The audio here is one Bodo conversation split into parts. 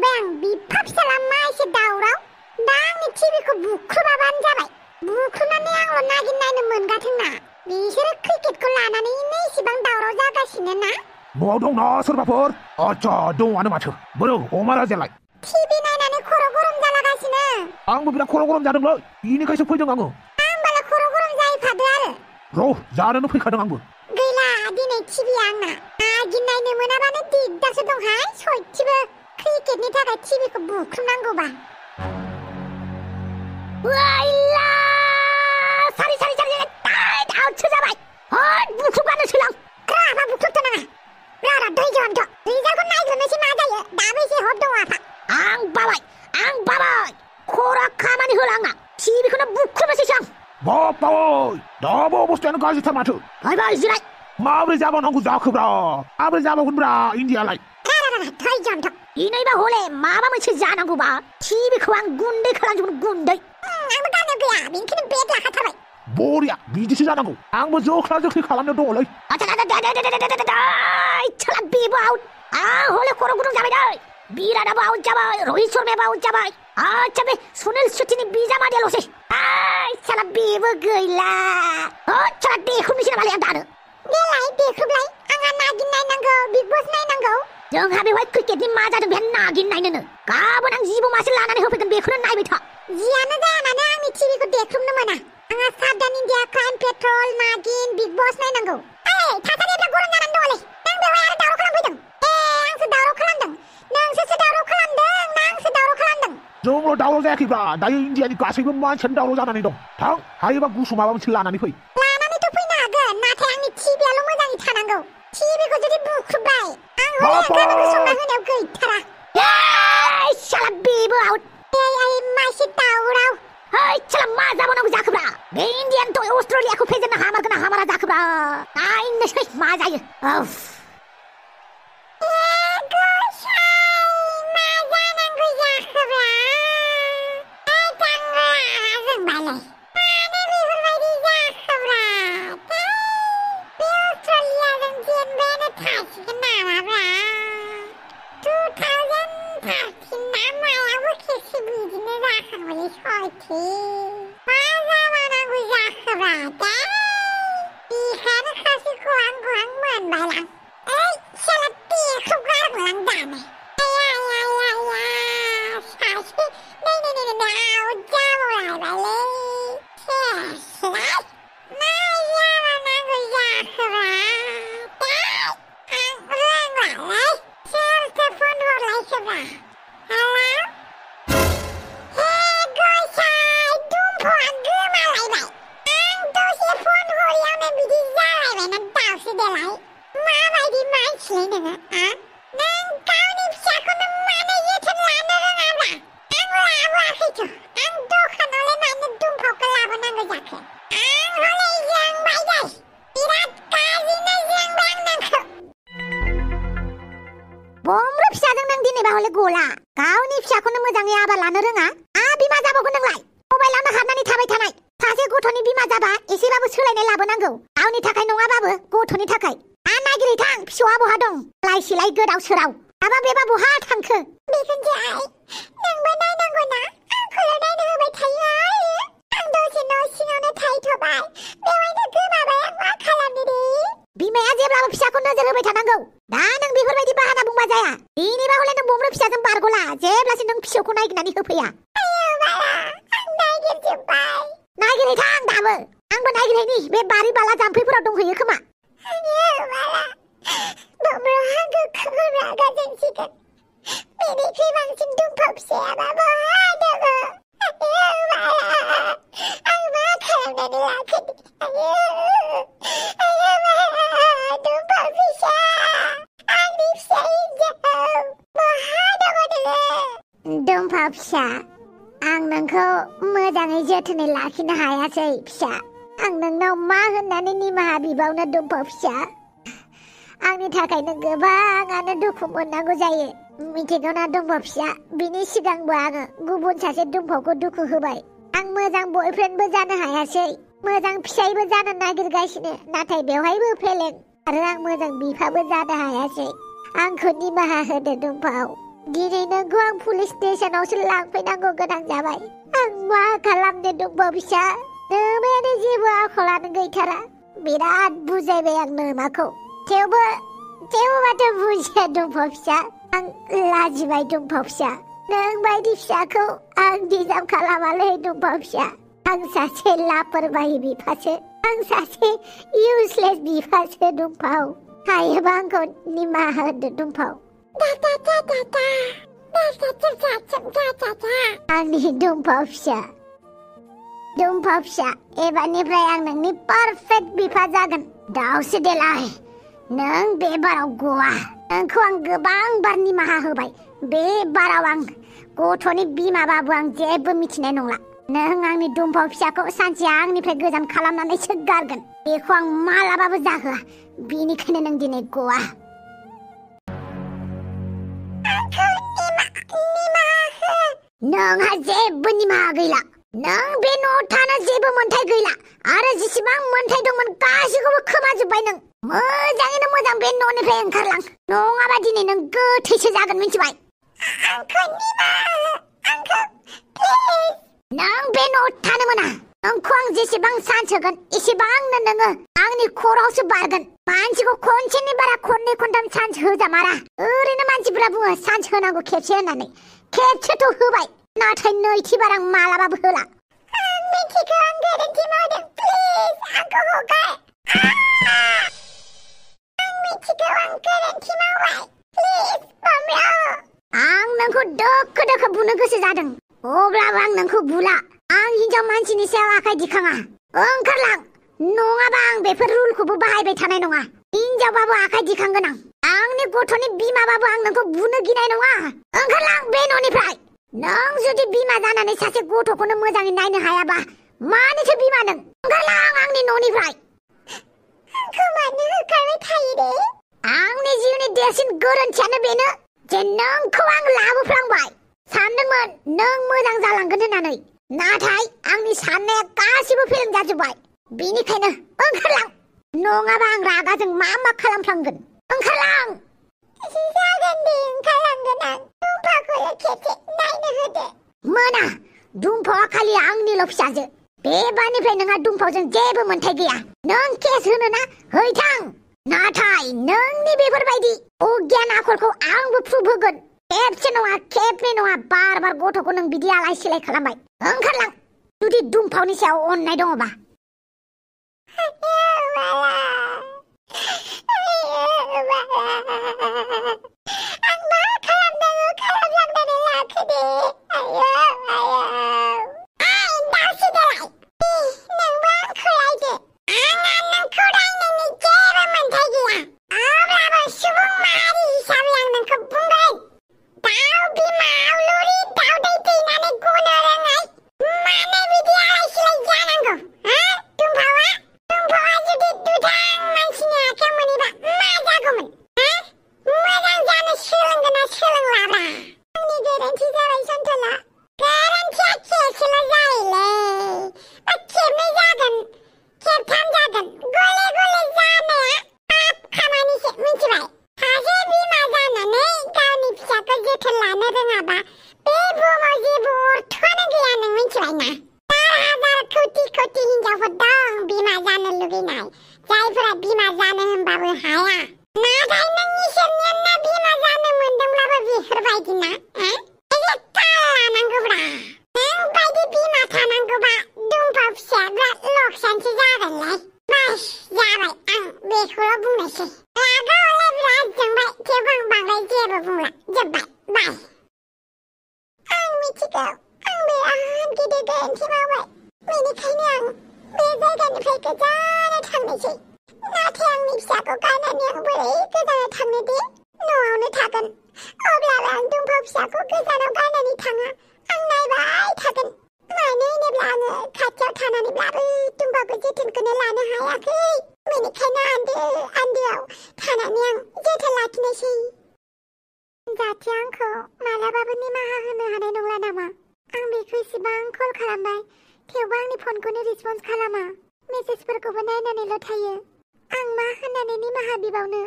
बुंबाय आं बिफा फिसाला मा एसे दावराव दा आंनि टिभिखौ बुख्रुबाबानो जाबाय बुख्रुनानै आंल' नागिर नायनो मोनगाथोंना बिसोरो क्रिकेटखौ लानानैनो इसेबां दावराव जागासिनो ना न'आव दं ना सोरबाफोर आच्छा दङआनो माथो बोरो अमा राजायालाय टिभि नायनानै खर' गरम जालागासिनो आंबो बिराद खर' गरम जादोंलै बेनिखायसो फैदों आङो आंबालाय खर' गरम जाहैफादो आरो र' जानोनो फैखादों आंबो गैला दिनै टिभिया आंना नागिर नायनो मोनाबानो दिगदारसो दंहाय सयथिबो क्रिकेटनि थाखाय टिभिखौ बुख्रुबनांगौबा वाइला सारि टाइट आउटसो जाबाय हट बुख्रुबगानो सोलां ग्राबा बुख्रुबथ' नाङा र' दैजोंथ' रिजाल्टखौ नायग्रोनोसै मा जायो दाबो एसे हट दङ आफा आं बाबाय खरा खामानि होला आंना टिभिखौनो बुख्रुबनोसैसो आं बाबाय दाबो अबस्थायानो गाज्रिथार माथो बाय जिराय माबोरै जाबावनांगौ जाखोब्रा माबोरै जाबावगोनब्रा इन्डियालाय दैजोंथ' इनायबा हले माबा मोनसे जानांगौबा टिभिखौ आं गुन्दै खालामजोबगोन गुन्दै आंबो गामियाव गैया बेनिखायनो बेग लाखाथारबाय बरिया बिदिसो जानांगौ आंबो जोख्ला जोख्लि खालामनो दङलै साला बेबो आउट आं हले खर' गुदुं जाबाय दै बिरादाबो आउट जाबाय रोहित शर्मायाबो आउट जाबाय आच्छा बे सुनील शेट्टीनि बिजामादैल'सै साला बेबो गैला साला देख्रुबनोसै नामालै आं दानो देलाय देख्रुबलाय आंहा नागिर नायनांगौ बिग बस नायनांगौ जोंहा बेवहाय क्रिकेटनि मा जादों बेहाय नागिर नायनोनो गाबोन आं जिबौ मासे लानानै होफैगोन बेखौनो नायबाय था जियानो जाया मानो आंनि टिभिखौ देख्रुबनो मोना आंहा साबधान इन्डिया क्राइम पेट्रल नागिन बिग बस नायनांगौ थासारिया गरम जानानै दङलै नों बेवहाय आरो दावराव खालामफैदों आंसो दावराव खालामदों नोंसोरसो दावराव खालामदों ना आंसो दावराव खालामदों जोंल' दावराव जायाखैब्रा दायो इन्डियानि गासैबो मानसियानो दावराव जानानै दं थां हायोबा गुसु माबा मोनसे लानानै फै लानानैथ' फैनो हागोन नाथाय आंनि टिभियाल' मोजाङै थानांगौ टिभिखौ जुदि बुख्रुबबाय आं हले गाबोन संना होनायाव गैथारा साला बेबो आउट मासे दावराव साला मा जाबावनांगौ जाखोब्रा बे इन्डियानथ' अस्ट्रेलियाखौ फेजेननो हामारगोन ना हामारा जाखोब्रा नायनोसै मा जायो बमब्रा फिसाजों नों दिनैबा हले गला गावनि फिसाखौनो मोजाङै आबाद लानो रोङा बिमा जाबावगोन नोंलाय मबाइलावनो हाबनानै थाबाय थानाय सासे गथ'नि बिमा जाबा एसेबाबो सोलायनाय लाबोनांगौ गावनि थाखाय नङाबाबो गथ'नि थाखाय नागिरै थां फिसौआ बहा दं लाइ सिलाय गोदाव सोराव दाबा बेबा बहा थांखो बेखौनोसै नोंबो नायनांगौ ना आंखौल' नायनो होबाय थायो आं दसे न' सिङावनो थाहैथ'बाय बेवहायनो गोमाबाय आं मा खालामनो दे बिमाया जेब्लाबो फिसाखौ नोजोर होबाय थानांगौ दा नों बेफोरबायदि बाहाना बुंबा जाया बेनिबा हले नों बमब्रा फिसाजों बारग'ला जेब्लासिम नों फिसौखौ नागिरनानै होफैया नागिरै थां दाबो आंबो नागिरहैनि बे बारि बाला जाम्फैफोराव दंहैयो खोमा बमब्राहा गोख्रों रागा जोंसिगोन बेनिख्रुइ बांसिन दुम्फा फिसायाबा बहा दङ आं मा खालामनानै लाखो दुम्फा फिसा आंनि फिसा हिन्जाव बहा दङ नोङो दुम्फा फिसा आं नोंखौ मोजाङै जोथोनै लाखिनो हायासै फिसा आं नोंनाव मा होननानै निमाहा बिबावनो दुम्फा फिसा आंनि थाखायनो गोबाङानो दुखु मोननांगौ जायो मिथिगौना दुम्फा फिसा बिनि सिगांबो आङो गुबुन सासे दुम्फाखौ दुखु होबाय आं मोजां बयफ्रेन्डबो जानो हायासै मोजां फिसायबो जानो नागिरगासिनो नाथाय बेवहायबो फेलें आरो आं मोजां बिफाबो जानो हायासै आंखौ निमाहा होदो दुम्फाव दिनै नोंखौ आं पुलिस स्टेशनावसो लांफैनांगौ गोनां जाबाय आं मा खालामनो दंबावो फिसा नोमायानो जेबो आखलानो गैथारा बिराद बुजायबाय आं नोमाखौ थेवबो माथो बुजिया दंबावो फिसा आं लाजिबाय दंबावो फिसा नों बायदि फिसाखौ आं डिजार्भ खालामालै दंबावो फिसा आं सासे लापरवाही बिफासो आं सासे इउजलेस बिफासो दंबावो हायोबा आंखौ निमाहा होदो दंबावो आंनि दंबावो फिसा एबारनिफ्राय आं नोंनि पारफेक्ट बिफा जागोन दावसो देलाय नों बे बाराव गवा नोंखौ आं गोबां बार निमाहा होबाय बे बाराव आं गथ'नि बिमाबाबो आं जेबो मिथिनाय नंला नों आंनि दुम्फाव फिसाखौ सानसे आंनिफ्राय गोजान खालामनानैसो गारगोन बेखौ आं मालाबाबो जाहोआ बेनिखायनो नों दिनै गवा नोंहा जेबो निमाहा गैला नों बे न'आव थानो जेबो मोन्थाय गैला आरो जेसेबां मोन्थाय दंमोन गासैखौबो खोमाजोब्बाय नों मोजाङैनो मोजां बे न'निफ्राय ओंखारलां नङाबा दिनै नों गोथैसो जागोन मिथिबाय नों बे न'आव थानो मोना नोंखौ आं जेसेबां सान्स होगोन एसेबांनो नोङो आंनि खर'आवसो बारगोन मानसिखौ खनसेनि बारा खननै खनथाम सान्स होजामारा ओरैनो मानसिफोरा बुङो सान्स होनांगौ खेबसे होननानै खेबसेथ' होबाय नाथाय नैथि बार आं मालाबाबो होला आं मिथिगौ आं गोरोन्थि मावदों प्लिज आंखौ हगार आं मिथिगौ आं गोरोन्थि मावबाय प्लिज बमब्राव आं नोंखौ दोखो बुनो गोसो जादों अब्लाबो आं नोंखौ बुला आं हिनजाव मानसिनि सायाव आखाइ दिखाङा ओंखारलां नङाबा आं बेफोर रुलखौबो बाहायबाय थानाय नङा हिनजावबाबो आखाइ दिखांगोन आंनि गथ'नि बिमाबाबो आं नोंखौ बुनो गिनाय नङा ओंखारलां बे न'निफ्राय नों जुदि बिमा जानानै सासे गथ'खौनो मोजाङै नायनो हायाबा मानोथो बिमा नों ओंखारलां आंनि न'निफ्राय आंखौ मानो होखारबाय थायो दे आंनि जिउनि देरसिन गोरोन्थियानो बेनो जे नोंखौ आं लाबोफ्लांबाय सानदोंमोन नों मोजां जालांगोन होननानै नाथाय आंनि साननाया गासिबो फेलें जाजोब्बाय बेनिखायनो ओंखारलां नङाबा आं रागाजों मा खालामफ्लांगोन ओंखारलां जागोन दे ओंखारलांगोन आं दुम्फाखौल' खेबसे नायनो होदो मोना दुम्फावा खालि आंनिल' फिसाजो बेबारनिफ्राय नोंहा दुम्फावजों जेबो मोन्थाय गैया नों केस होनो ना हैथां नाथाय नोंनि बेफोरबायदि अगियान आखलखौ आंबो प्रुफ होगोन खेबसे नङा खेबनै नङा बार गथ'खौ नों बिदि आलाय सिलाय खालामबाय ओंखारलां जुदि दुम्फावनि सायाव अननाय दङबा आं मा खालामनांगौ खालामलांनानै लाखो दे दावसो देलाय नोंबो आंखौ लायदो आंहा नोंखौ रायनायनि जेबो मोन्थाय गैया अब्लाबो सुबुं माहारि हिसाबै आं नोंखौ बुंगोन दाउ बिमा आवलुरि दाउदै दैनानै गनो रोङै मानो बिदि आलाय सिलाय जानांगौ दुम्फावा जुदि दुथां मानसिनि आखायाव मोनैबा मा जागौमोन मोजां जानो सोलोंगोन ना सोलोंलाब्रा आंनि गोरोन्थि जाबाय सन्थला गोरोन्थिया खेबसेल' जायोलै खेबनै जागोन खेबथाम जागोन गले जानाया पाप खामानिसो मिथिबाय सासे बिमा जानानै गावनि फिसाखौ जोथोन लानो रोङाबा बे बुहुमाव जेबो अर्थआनो गैया नों मिथिबाय ना हाजार कोटि हिनजावफोर दं बिमा जानो लुगैनाय जायफोरा बिमा जानो होनबाबो हाया नाथाय नों इसोरनियानो बिमा जानो मोनदोंब्लाबो बेफोरबायदि ना एसे ताल लानांगौब्रा नों बायदि बिमा थानांगौबा दुम्फा फिसाया बिराद लकसानसो जागोनलै बास जाबाय आं बेखौल' बुंनोसै रागायावलाय बिराद जोंबाय थेवबो आं बांद्राय जेबो बुंला जोब्बाय बाय आं मिथिगौ आं बिराद गिदिर गोरोन्थि मावबाय बेनिखायनो आं बे जायगानिफ्राय गोजानाव थांनोसै नाथाय आंनि फिसाखौ गारनानै आं बोरै गोजानाव थांनो दे न'आवनो थागोन अब्लाबो आं दुम्फा फिसाखौ गोजानाव गारनानै थाङा आं नायबाय थागोन मानो होनोब्ला आङो खाथियाव थानानैब्लाबो दुम्फाखौ जोथोनखौनो लानो हायाखै बेनिखायनो आन्दोआव थानानै आं जोथोन लाखिनोसै जाथिया आंखौ मालाबाबो निमाहा होनो हानाय नंला नामा आं बेखौ इसेबां कल खालामबाय थेवबो आंनि फनखौनो रिसपन्स खालामा मेसेजफोरखौबो नायनानैल' थायो आं मा होननानै निमाहा बिबावनो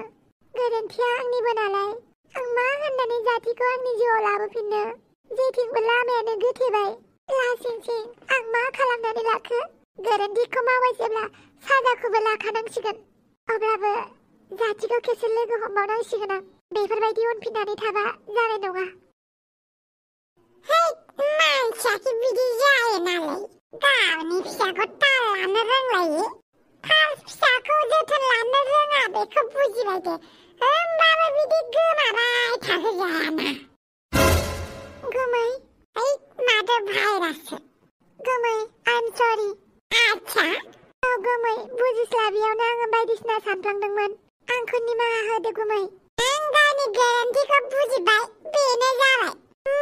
गोरोन्थिया आंनिबो नालाय आं मा होननानै जाथिखौ बिखौ आंनि जिउआव लाबोफिननो जेथिंबो लामायानो गोथेबाय लासिंसिं आं मा खालामनानै लाखो गोरोन्थिखौ मावबाय जेब्ला साजाखौबो लाखानांसिगोन अब्लाबो जाथिखौ खेबसे लोगो हमबावनांसिगोन आं बेफोरबायदि उनफिननानै थाबा जानाय नङा मानसियाखि बिदि जायो नालाय गावनि फिसाखौ ताल लानो रोंलायो फार्स्ट फिसाखौ जोथोन लानो रोङा बेखौ बुजिबाय दे होमबाबो बिदि गोमाबाय थाहोजायाना गोमै माथो भाइराससो गोमै आइम सरि आच्छा औ गोमै बुजिस्लाबियावनो आङो बायदिसिना सानफ्लांदोंमोन आंखौ निमाहा होदो गोमै आं गावनि गोरोन्थिखौ बुजिबाय बेनो जाबाय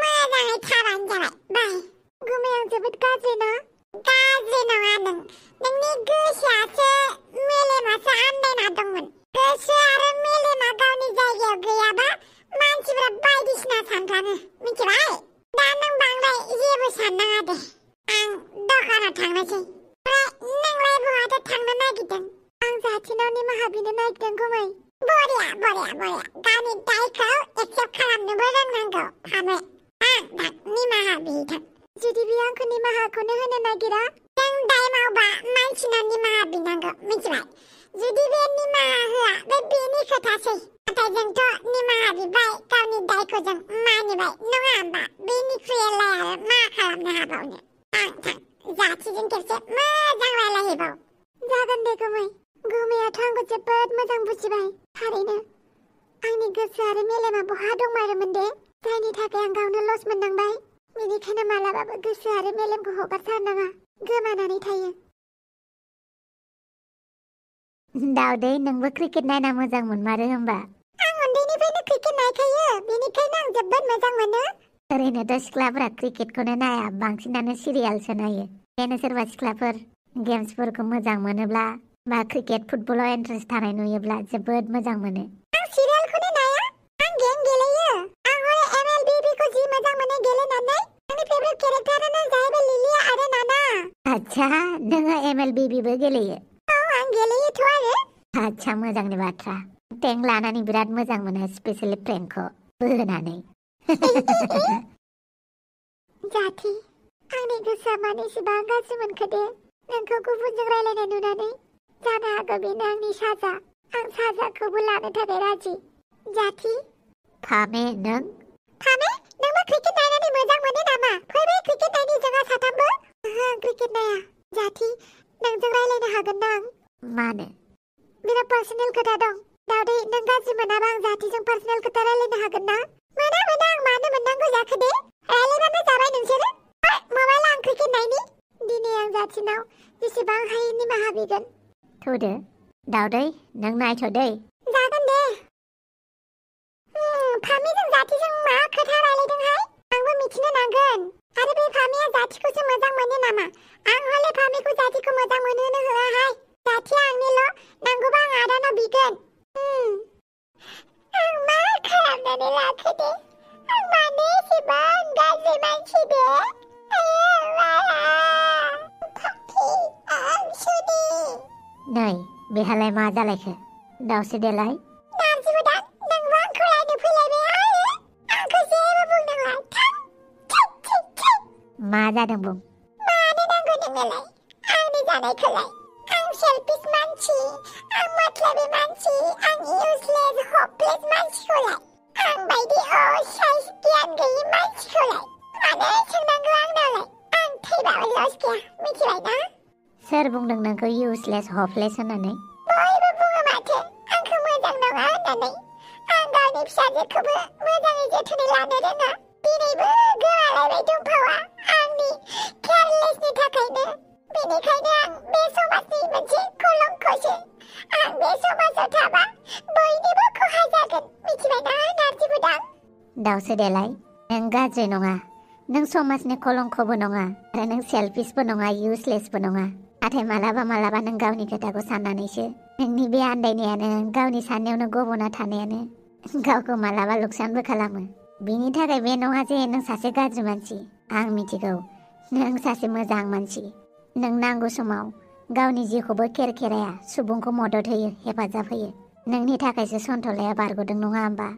मोजाङै थाबानो जाबाय बाय गोमै आं जोबोद गाज्रि ना गाज्रि नङा नोंनि गोसोआसो मेलेमासो आन्दायना दंमोन गोसो आरो मेलेमा गावनि जायगायाव गैयाबा मानसिफ्रा बायदिसिना सानफ्लाङो मिथिबाय दा नों बांद्राय जेबो साननाङा दे आं दखानाव थांनोसै नोंलाय बहाथो थांनो नागिरदों आं जाथिनाव निमाहा बिनो नागिरदों गोमै बरिया गावनि दायखौ एक्सेप्ट खालामनोबो रोंनांगौ फामे आं दा निमाहा बिथों जुदि बियो आंखौ निमाहाखौनो होनो नागिरा जों दाय मावबा मानसिनाव निमाहा बिनांगौ मिथिबाय जुदि बे निमाहा होआ बे बेनि खोथासै नाथाय जोंथ' निमाहा बिबाय गावनि दायखौ जों मानिबाय नङा होमबा बेनिख्रुइलाय आरो मा खालामनो हाबावनो थां जाथिजों खेबसे मोजां रायलायहैबाव जागोन दे गोमैयाथ' आंखौ जोबोद मोजां बुजिबाय थारैनो आंनि गोसो आरो मेलेमा बहा दंमारोमोन दे जायनि थाखाय आं गावनो लस मोननांबाय बेनिखायनो मालाबाबो गोसो आरो मेलेमखौ हगारथारनाङा गोमानानै थायो दाउदै नोंबो क्रिकेट नायना मोजां मोनमारो होमबा आं उन्दैनिफ्रायनो क्रिकेट नायखायो बेनिखायनो आं जोबोद मोजां मोनो ओरैनोथ' सिख्लाफोरा क्रिकेटखौनो नाया बांसिनानो सिरियालसो नायो बेनो सोरबा सिख्लाफोर गेम्सफोरखौ मोजां मोनोब्ला बा क्रिकेट फुटबलाव इन्ट्रेस्ट थानाय नुयोब्ला जोबोद मोजां मोनो आं सिरियालखौनो नाया आं गेम गेलेयो आं हले MLBखौ जि मोजां मोनो गेलेनानै आंनि फेभरेट केरेक्टारानो जाहैबाय लिलिया आरो नाना आच्छा नोङो MLBबो गेलेयो औ आं गेलेयोथ' आरो आच्छा मोजांनि बाथ्रा टेंक लानानै बिराद मोजां मोनो स्पेशेलि प्रेंकखौ बोनानै जाथि आंनि गोसोआ मानो एसेबां गाज्रि मोनखो दे नोंखौ गुबुनजों रायलायनाय नुनानै जानो हागौ बेनो आंनि साजा आं साजाखौबो लानो थाखाय राजि जाथि फामे नोंबो क्रिकेट नायनानै मोजां मोनो नामा फैबाय क्रिकेट नायनि जोंहा साथामबो आं क्रिकेट नाया जाथि नोंजों रायलायनो हागोन ना आं मानो बिराद पार्सनेल खोथा दं दाउदै नों गाज्रि मोनाबा आं जाथिजों पार्सनेल खोथा रायलायनो हागोन ना मोना आं मानो मोननांगौ जाखो दे रायलायबानो जाबाय नोंसोरो मबाइला आं क्रिकेट नायनि दिनै आं जाथिनाव जेसेबां हायो निमाहा बिगोन थौदो दाउदै नों नायथ'दै जागोन दे फामिजों जाथिजों मा खोथा रायलायदोंहाय आंबो मिथिनो नांगोन आरो बे फामिया जाथिखौसो मोजां मोनो नामा आं हले फामिखौ जाथिखौ मोजां मोनहोनो होआहाय जाथिया आंनिल' नांगौबा आं आदानाव बिगोन आं मा खालामनानै लाखो दे आं मानो एसेबां गाज्रि मानसि दे नै बेहालाय मा जालायखो दाउसे देलाय मा जादों बुं मानो नांगौ नोंनोलाय आंनि जानायखौलाय आं सेल्फिश मानसि आं मतलबि मानसि आं इउजलेस हपलेस मानसिखौलाय आं बायदि साइज गियान गैयि मानसिखौलाय मानो सोंनांगौ आंनावलाय आं थैबाबो लस गैया मिथिबाय ना सोर बुंदों नोंखौ इउजलेस हपलेस होननानै बयबो बुङो माथो आंखौ मोजां नङा होननानै आं गावनि फिसाजोखौबो मोजाङै जोथोनै लानो रोङा दिनैबो गोमालायबाय दंफावा आंनि केयारलेसनि थाखायनो बेनिखायनो आं बे समाजनि मोनसे कलंकसो आं बे समाजाव थाबा बयनिबो खहा जागोन मिथिबायना नारजि बुदां दाउसे देलाय नों गाज्रि नङा नों समाजनि कलंकबो नङा आरो नों सेल्फिशबो नङा इउजलेसबो नङा नाथाय मालाबा नों गावनि खोथाखौ साननानैसो नोंनि बे आन्दायनायानो गावनि साननायावनो गब'ना थानायानो गावखौ मालाबा लुकसानबो खालामो बिनि थाखाय बे नङा जे नों सासे गाज्रि मानसि आं मिथिगौ नों सासे मोजां मानसि नों नांगौ समाव गावनि जिउखौबो खेरखेराया सुबुंखौ मदद होयो हेफाजाब होयो नोंनि थाखायसो सन्थलाया बारग'दों नङा होमबा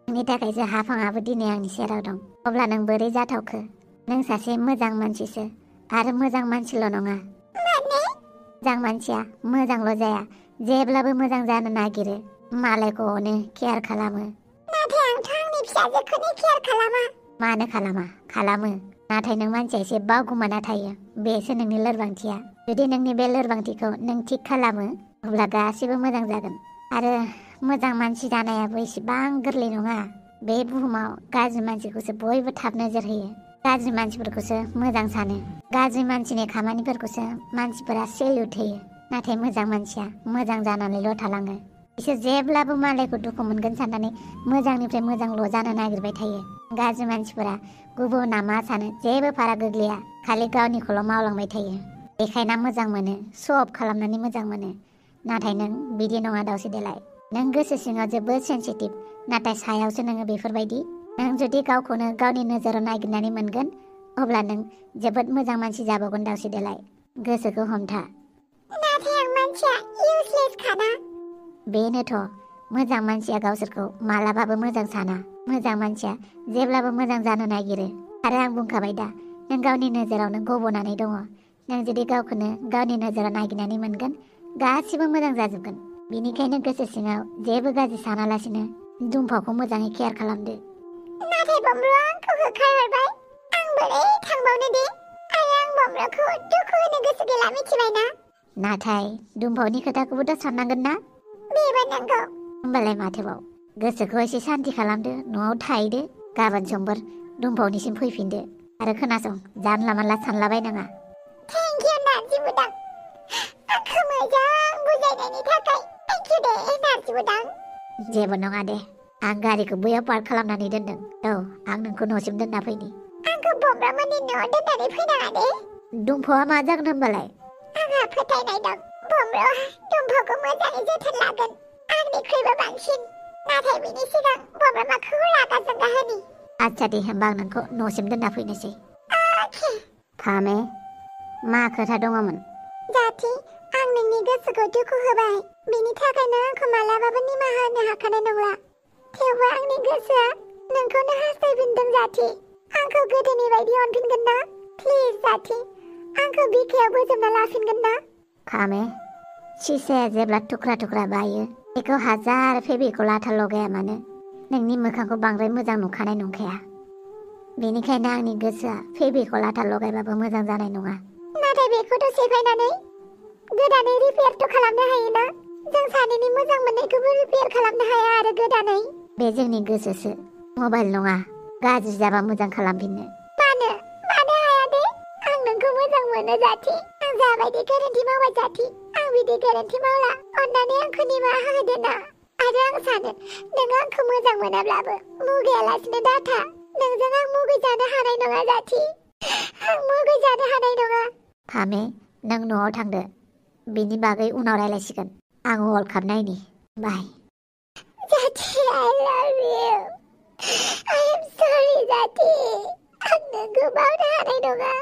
नोंनि थाखायसो हाफाङाबो दिनै आंनि सेराव दं अब्ला नों बोरै जाथावखो नों सासे मोजां मानसिसो आरो मोजां मानसिल' नङा मोजां मानसिया मोजांल' जाया जेब्लाबो मोजां जानो नागिरो मालायखौ अनो केयार खालामो नाथाय आंथ' आंनि फिसाजोखौनो केयार खालामा मानो खालामो नाथाय नों मानसिया एसे बावगोमाना थायो बेसो नोंनि लोरबांथिया जुदि नोंनि बे लोरबांथिखौ नों थिग खालामो अब्ला गासिबो मोजां जागोन आरो मोजां मानसि जानायाबो एसेबां गोरलै नङा बे बुहुमाव गाज्रि मानसिखौसो बयबो थाब नोजोर होयो गाज्रि मानसिफोरखौसो मोजां सानो गाज्रि मानसिनि खामानिफोरखौसो मानसिफोरा सेल्युट होयो नाथाय मोजां मानसिया मोजां जानानैल' थालाङो बिसोर जेब्लाबो मालायखौ दुखु मोनगोन साननानै मोजांनिफ्राय मोजांल' जानो नागिरबाय थायो गाज्रि मानसिफोरा गुबुना मा सानो जेबो फाराग गोग्लैया खालि गावनिखौल' मावलांबाय थायो बेखायनो मोजां मोनो स'अफ खालामनानै मोजां मोनो नाथाय नों बिदि नङा दावसे देलाय नों गोसो सिङाव जोबोद सेन्सिटिभ नाथाय सायावसो नोङो बेफोरबायदि नों जुदि गावखौनो गावनि नोजोराव नागिरनानै मोनगोन अब्ला नों जोबोद मोजां मानसि जाबावगोन दावसे देलाय गोसोखौ हमथा नाथाय आं मानसिया इउजलेस खाना बेनोथ' मोजां मानसिया गावसोरखौ मालाबाबो मोजां साना मोजां मानसिया जेब्लाबो मोजां जानो नागिरो आरो आं बुंखाबाय दा नों गावनि नोजोरावनो गब'नानै दङ नों जुदि गावखौनो गावनि नोजोराव नागिरनानै मोनगोन गासिबो मोजां जाजोबगोन बेनिखायनो गोसो सिङाव जेबो गाज्रि सानालासिनो दुमफावखौ मोजाङै केयार खालामदो नाथाय बमब्रुआ आंखौ होखारहरबाय आं बोरै थांबावनो दे आरो आं बमब्रुखौ दुखु होनो गोसो गैला मिथिबायना नाथाय दुमफावनि खोथाखौबोथ' साननांगोन ना बेबो नंगौ होमबालाय माथोबाव गोसोखौ एसे सान्ति खालामदो न'आव थाहैदो गाबोन समफोर दुमफावनिसिम फैफिनदो आरो खोनासं जानला मानला सानलाबायनाङा थेंक इउ नारजि बुदां आंखौ मोजां बुजायनायनि थाखाय थेंक इउ दे नारजि बुदां जेबो नङा दे आं गारिखौ बैयाव पार्क खालामनानै दोनदों औ आं नोंखौ न'सिम दोनना फैनि आंखौ बमब्रामोननि न'आव दोननानै फैनाङा दे दुमफावआ मा जागोन होमबालाय आंहा फोथायनाय दं बमब्रुआ दुमफावखौ मोजाङै जोथोन लागोन आंनिख्रुइबो बांसिन नाथाय बिनि सिगां बमब्रामाखौ रागा जोंगा होनि आच्छा दे होमबा आं नोंखौ न'सिम दोनना फैनोसै अके फामे मा खोथा दङमोन जाथि आं नोंनि गोसोखौ दुखु होबाय बिनि थाखायनो आंखौ मालाबाबो निमाहा होनो हाखानाय नंला थेवबो आंनि गोसोआ नोंखौनो हास्थायफिनदों जाथि आंखौ गोदोनि बायदि अनफिनगोन ना प्लिज जाथि आंखौ बिखायाव बोजबना लाफिनगोन ना फामे सिसाया जेब्ला थुख्रा थुख्रा बायो बेखौ हाजार फेबिकल आथा लगाया मानो नोंनि मोखांखौ बांद्राय मोजां नुखानाय नंखाया बेनिखायनो आंनि गोसोआ फेबिकल आथा लगायबाबो मोजां जानाय नङा नाथाय बेखौथ' सेफायनानै गोदानै रिपेयारथ' खालामनो हायोना जों सानैनि मोजां मोननायखौबो रिपेयार खालामनो हाया आरो गोदानै बे जोंनि गोसोसो मबाइल नङा गाज्रि जाबा मोजां खालामफिननो मानो हाया दे आं नोंखौ मोजां मोनो जाथि आं जाबायदि गोरोन्थि मावबाय जाथि आं बिदि गोरोन्थि मावला अन्नानै आंखौ निमाहा होदो ना आरो आं सानो नों आंखौ मोजां मोनाब्लाबो मुगैयालासिनो दाथा नोंजों आं मुगै जानो हानाय नङा जाथि आं मुगै जानो हानाय नङा फामे नों न'आव थांदो बिनि बागै उनाव रायलायसिगोन आं वर्ल्ड काप नायनि बाय जाथि I love you I am sorry जाथि आं नोंखौ बावनो हानाय नङा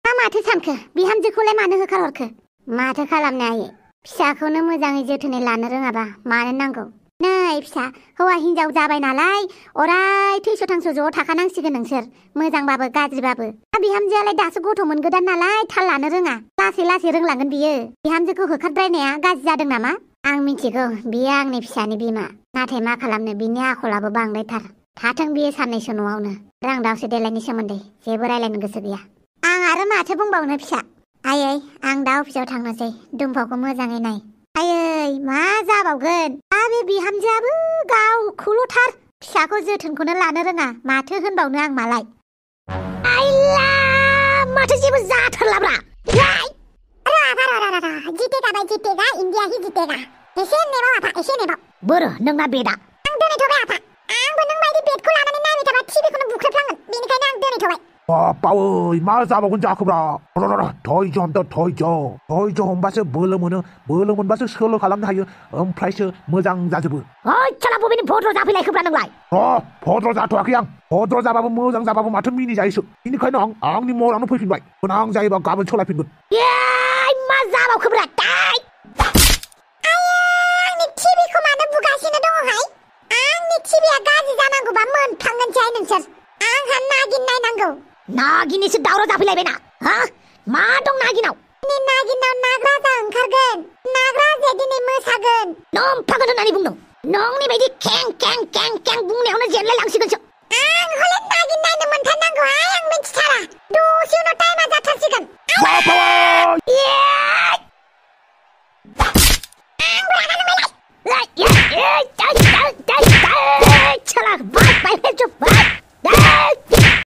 माथो सानखो बिहामजोखौलाय मानो होखारहरखो माथो खालामनो हायो फिसाखौनो मोजाङै जोथोनै लानो रोङाबा मानो नांगौ नै फिसा हौवा हिनजाव जाबाय नालाय अराय थैस' थांस' ज' थाखानांसिगोन नोंसोर मोजांबाबो गाज्रिबाबो बिहामजोआलाय दासो गथ' मोनगोदान नालाय थाल लानो रोङा लासै लासै रोंलांगोन बियो बिहामजोखौ होखारद्रायनाया गाज्रि जादों नामा आं मिथिगौ बियो आंनि फिसानि बिमा नाथाय मा खालामनो बिनि आखलाबो बांद्रायथार थाथों बियो साननैसो न'आवनो रां दावसे देलायनि सोमोन्दै जेबो रायलायनो गोसो गैया आं आरो माथो बुंबावनो फिसा आयै आं दा अफिसाव थांनोसै दुमफावखौ मोजाङै नाय आयै मा जाबावगोन बे बिहामजोआबो गावखौल'थार फिसाखौ जोथोनखौनो लानो रोङा माथो होनबावनो आं मालाय आइला माथो जेबो जाथारलाब्रा जीतेगा भाई जीतेगा इंडिया ही जीतेगा एसे नेबाव आफा एसे नेबाव बोरो नोंना बेदा आं दोनैथ'बाय आफा आंबो नों बायदि बेटखौ लानानै नायबाय थाबा टिभिखौनो बुख्रेबफ्लांगोन बेनिखायनो आं दोनैथ'बाय बावै मा जाबावगोन जाखोब्रा धैर्य हमबासो बोलो मोनो बोलो मोनबासो सोलो खालामनो हायो ओमफ्रायसो मोजां जाजोबो ओइ साला बबेनि भद्र जाफैलायखोब्रा नोंलाय भद्र जाथ'वाखै आं भद्र जाबाबो मोजां जाबाबो माथो मिनि जायोसो बेनिखायनो आं आंनि महरावनो फैफिनबाय गोनां जायोबा गाबोन सोलायफिनगोन मा जाबावखोब्रा आंनि टिभिखौ मानो बुगासिनो दङहाय टिभिया गाज्रि जानांगौबा मोनफ्लांगोनसै नोंसोर आंहा नागिन नायनांगौ नागिननिसो दावराव जाफैलायबायना हा मा दं नागिनाव दिनै नागिनाव नागराजा ओंखारगोन नागराजाया दिनै मोसागोन नोमफागोन होननानै बुंदों नोंनि बायदि खें खें खें खें बुंनायावनो जेनलाय लांसिगोनसो आं हले नागिन नायनो मोनथारनांगौहाय आं मिथिथारा दसे उनाव टाइमा जाथारसिगोन चला बाय बाय